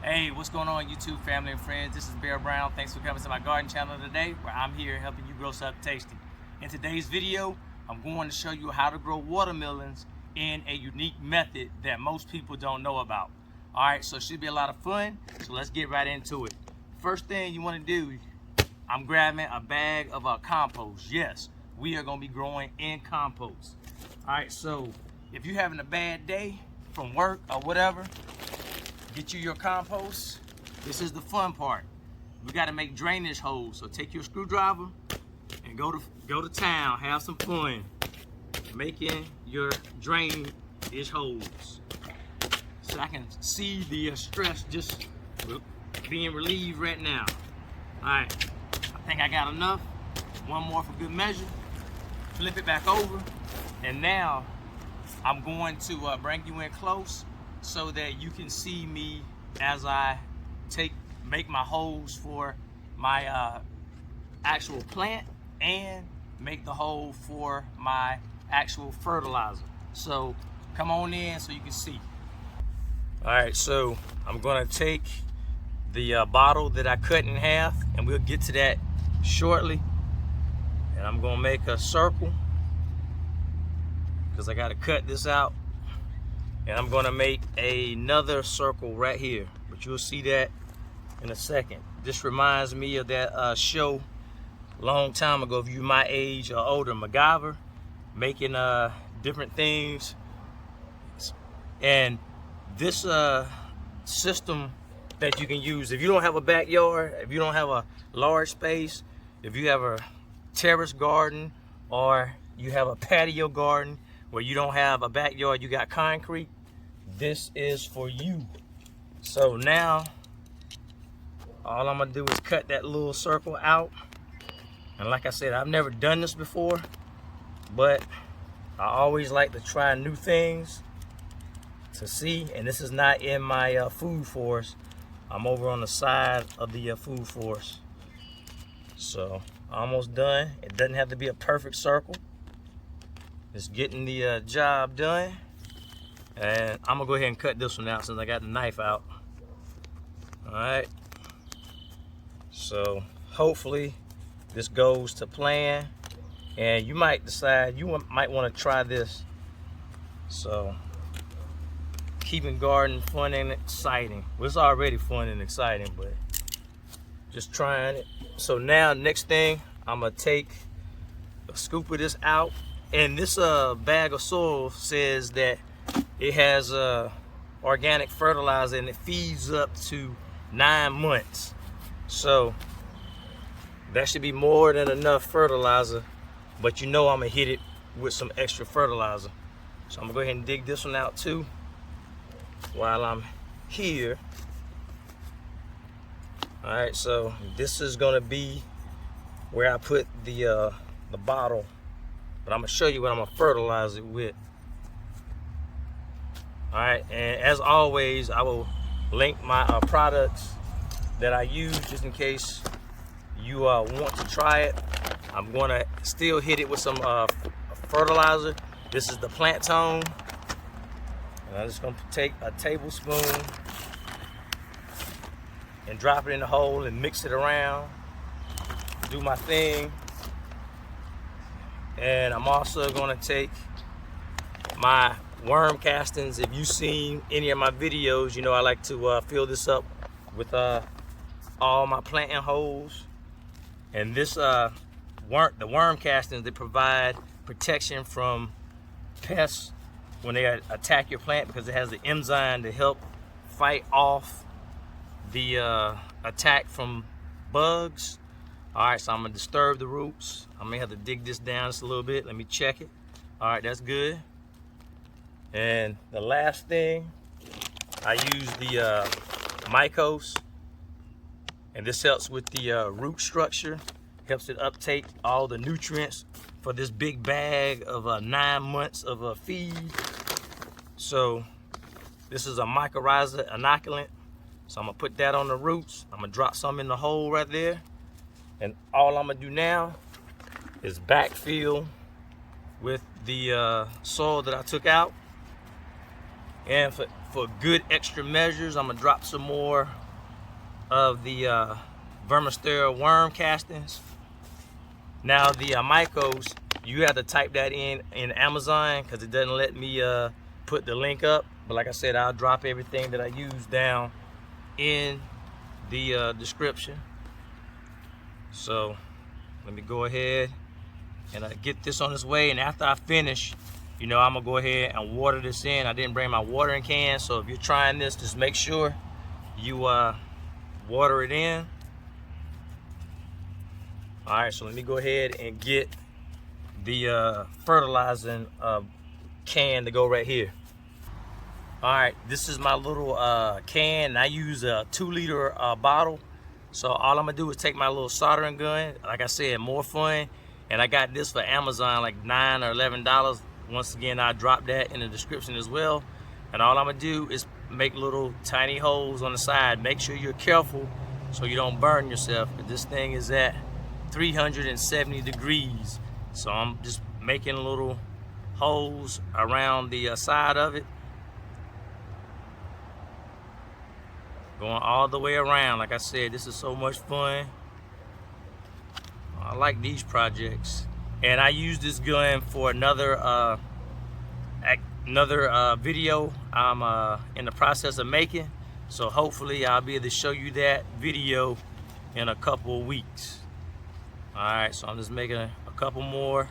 Hey, what's going on, YouTube family and friends? This is Bear Brown. Thanks for coming to my garden channel today, where I'm here helping you grow something tasty. In today's video, I'm going to show you how to grow watermelons in a unique method that most people don't know about. All right, so it should be a lot of fun, so let's get right into it. First thing you want to do, I'm grabbing a bag of compost. Yes, we are going to be growing in compost. All right, so if you're having a bad day from work or whatever, get you your compost. This is the fun part. We got to make drainage holes. So take your screwdriver and go to town. Have some fun making your drainage holes. So I can see the stress just being relieved right now. All right, I think I got enough. One more for good measure. Flip it back over, and now I'm going to bring you in close so that you can see me as I make my holes for my actual plant and make the hole for my actual fertilizer. So come on in so you can see. All right, so I'm gonna take the bottle that I cut in half, and we'll get to that shortly. And I'm gonna make a circle because I gotta cut this out. And I'm gonna make another circle right here, but you'll see that in a second. This reminds me of that show a long time ago, if you my age or older, MacGyver, making different things. And this system that you can use, if you don't have a backyard, if you don't have a large space, if you have a terrace garden, or you have a patio garden where you don't have a backyard, you got concrete, this is for you. So now all I'm gonna do is cut that little circle out. And like I said, I've never done this before, but I always like to try new things to see. And this is not in my food forest. I'm over on the side of the food forest. So almost done. It doesn't have to be a perfect circle. Just getting the job done. And I'm gonna go ahead and cut this one out since I got the knife out. All right. So hopefully this goes to plan. And you might decide you might want to try this. So keeping garden fun and exciting. Well, it's already fun and exciting, but just trying it. So now next thing, I'm gonna take a scoop of this out. And this bag of soil says that it has organic fertilizer and it feeds up to 9 months. So that should be more than enough fertilizer, but you know I'm gonna hit it with some extra fertilizer. So I'm gonna go ahead and dig this one out too while I'm here. All right, so this is gonna be where I put the bottle, but I'm gonna show you what I'm gonna fertilize it with. All right, and as always, I will link my products that I use just in case you want to try it. I'm gonna still hit it with some fertilizer. This is the plant tone. And I'm just gonna take a tablespoon and drop it in the hole and mix it around, do my thing. And I'm also gonna take my worm castings. If you've seen any of my videos, you know I like to fill this up with all my planting holes. And this the worm castings, they provide protection from pests when they attack your plant, because it has the enzyme to help fight off the attack from bugs. All right, so I'm gonna disturb the roots. I may have to dig this down just a little bit. Let me check it. All right, that's good. And the last thing, I use the Mycos, and this helps with the root structure, helps it uptake all the nutrients for this big bag of 9 months of feed. So this is a mycorrhiza inoculant. So I'm gonna put that on the roots. I'm gonna drop some in the hole right there. And all I'm gonna do now is backfill with the soil that I took out. And for good extra measures, I'm gonna drop some more of the VermisTerra worm castings. Now the Mycos, you have to type that in Amazon because it doesn't let me put the link up. But like I said, I'll drop everything that I use down in the description. So let me go ahead and get this on its way. And after I finish, you know, I'm gonna go ahead and water this in. I didn't bring my watering can, so if you're trying this, just make sure you water it in. All right, so let me go ahead and get the fertilizing can to go right here. All right, this is my little can. I use a 2-liter bottle. So all I'm gonna do is take my little soldering gun. Like I said, more fun. And I got this for Amazon, like $9 or $11. Once again, I drop that in the description as well. And all I'm gonna do is make little tiny holes on the side. Make sure you're careful so you don't burn yourself. But this thing is at 370 degrees. So I'm just making little holes around the side of it. Going all the way around. Like I said, this is so much fun. I like these projects. And I use this gun for another video I'm in the process of making. So hopefully I'll be able to show you that video in a couple of weeks. All right, so I'm just making a couple more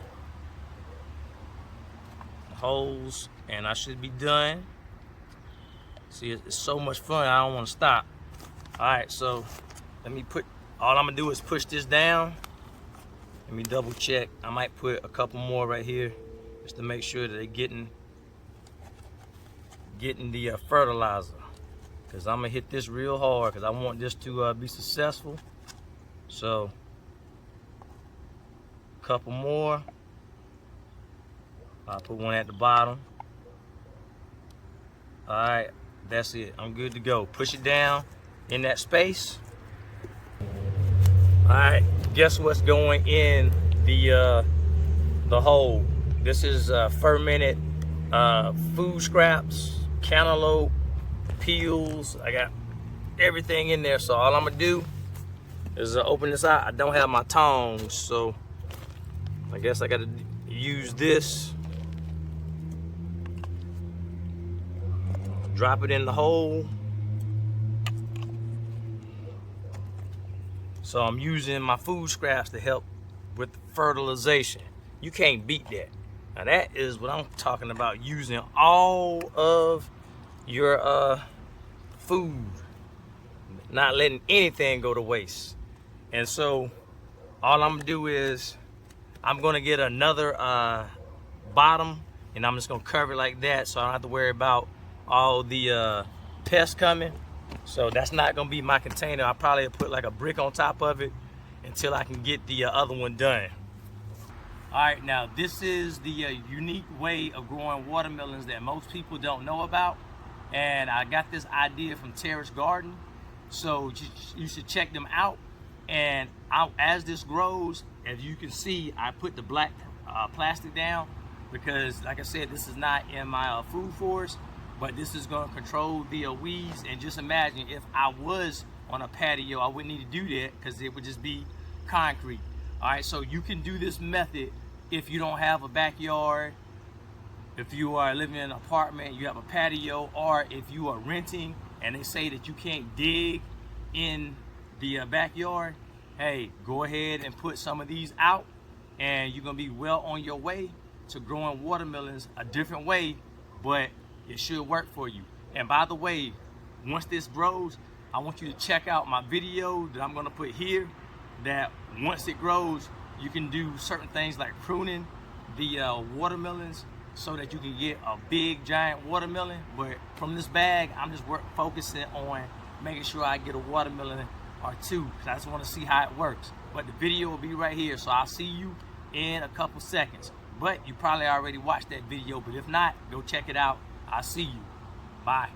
holes and I should be done. See, it's so much fun, I don't want to stop. All right, so let me all I'm gonna do is push this down. Let me double check. I might put a couple more right here just to make sure that they're getting the fertilizer. Because I'm gonna hit this real hard because I want this to be successful. So, a couple more. I'll put one at the bottom. All right. That's it. I'm good to go. Push it down in that space. All right. Guess what's going in the hole? This is fermented food scraps, cantaloupe, peels. I got everything in there. So all I'm gonna do is open this out. I don't have my tongs, so I guess I gotta use this. Drop it in the hole. So I'm using my food scraps to help with fertilization. You can't beat that. Now that is what I'm talking about, using all of your food, not letting anything go to waste. And so all I'm gonna do is I'm gonna get another bottom and I'm just gonna cover it like that so I don't have to worry about all the pests coming. So that's not gonna be my container. I'll probably put like a brick on top of it until I can get the other one done. All right, now this is the unique way of growing watermelons that most people don't know about. And I got this idea from Terrace Garden. So you should check them out. And as this grows, as you can see, I put the black plastic down because, like I said, this is not in my food forest. But this is going to control the weeds. And just imagine if I was on a patio, I wouldn't need to do that because it would just be concrete. All right, so you can do this method if you don't have a backyard, if you are living in an apartment, you have a patio, or if you are renting and they say that you can't dig in the backyard. Hey, go ahead and put some of these out and you're going to be well on your way to growing watermelons a different way, but it should work for you. And by the way, once this grows, I want you to check out my video that I'm gonna put here, that once it grows, you can do certain things like pruning the watermelons so that you can get a big giant watermelon. But from this bag, I'm just focusing on making sure I get a watermelon or two, because I just want to see how it works. But the video will be right here, so I'll see you in a couple seconds. But you probably already watched that video, but if not, go check it out. I'll see you. Bye.